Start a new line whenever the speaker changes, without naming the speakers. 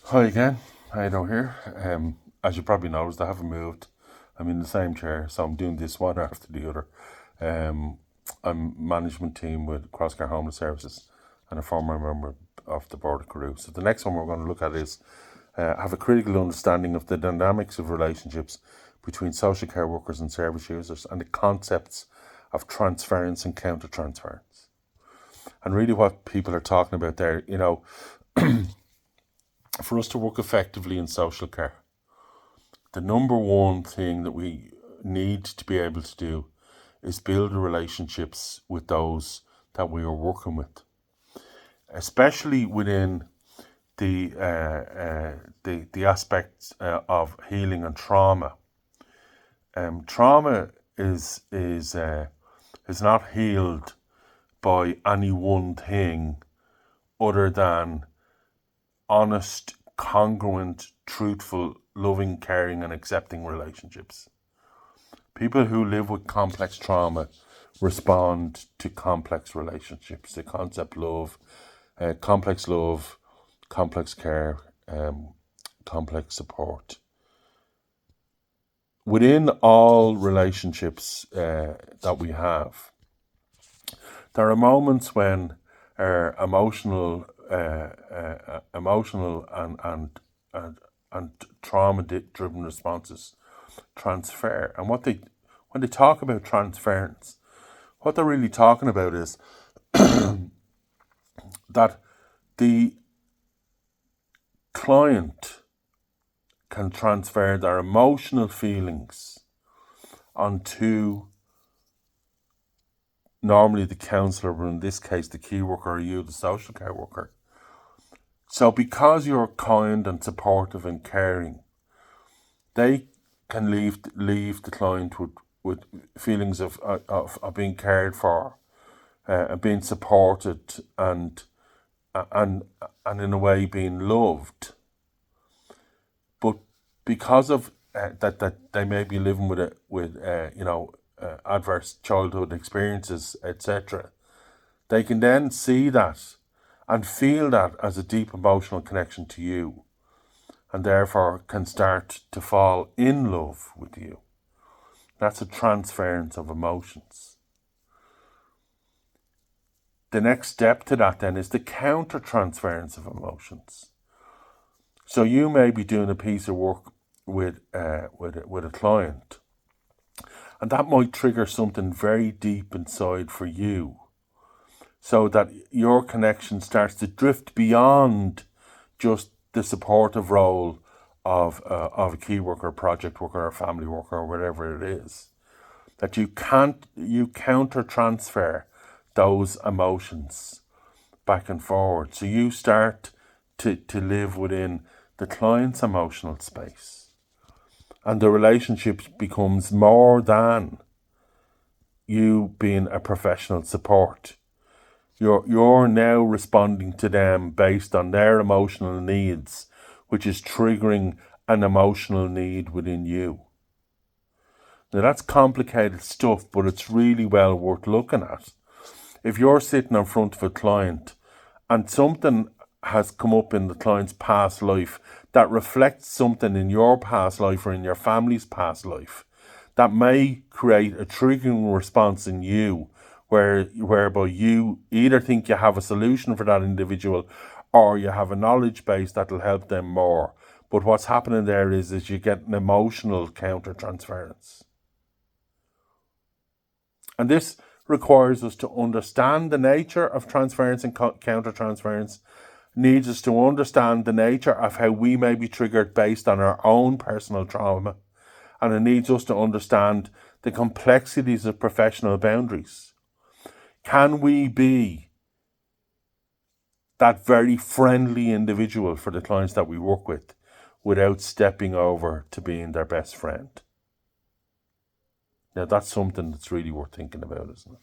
Hi again, Ido here. As you probably noticed, I haven't moved. I'm in the same chair, so I'm doing this one after the other. Um, I'm management team with Crosscar Homeless Services and a former member of the Board of Crew. So the next one we're going to look at is have a critical understanding of the dynamics of relationships between social care workers and service users and the concepts of transference and counter-transference. And really what people are talking about there, for us to work effectively in social care, the number one thing that we need to be able to do is build relationships with those that we are working with, especially within the aspects of healing and trauma. Trauma is not healed by any one thing other than honest, congruent, truthful, loving, caring, and accepting relationships. People who live with complex trauma respond to complex relationships. The concept love, complex care, complex support. Within all relationships that we have, there are moments when our emotional and trauma-driven responses transfer. And when they talk about transference, what they're really talking about is that the client can transfer their emotional feelings onto normally the counsellor, but in this case the key worker, or you, the social care worker. So because you're kind and supportive and caring, they can leave the client with feelings of being cared for, being supported, and in a way being loved. But because of that they may be living with adverse childhood experiences, etc., they can then see that and feel that as a deep emotional connection to you, and therefore can start to fall in love with you. That's a transference of emotions. The next step to that then is the counter-transference of emotions. So you may be doing a piece of work with a client, and that might trigger something very deep inside for you, so that your connection starts to drift beyond just the supportive role of a key worker, project worker, or family worker, or whatever it is. That you counter transfer those emotions back and forward. So you start to live within the client's emotional space. And the relationship becomes more than you being a professional support. You're now responding to them based on their emotional needs, which is triggering an emotional need within you. Now that's complicated stuff, but it's really well worth looking at. If you're sitting in front of a client and something has come up in the client's past life that reflects something in your past life or in your family's past life, that may create a triggering response in you whereby you either think you have a solution for that individual or you have a knowledge base that'll help them more. But what's happening there is you get an emotional counter-transference. And this requires us to understand the nature of transference and counter-transference, needs us to understand the nature of how we may be triggered based on our own personal trauma, and it needs us to understand the complexities of professional boundaries. Can we be that very friendly individual for the clients that we work with without stepping over to being their best friend? Now that's something that's really worth thinking about, isn't it?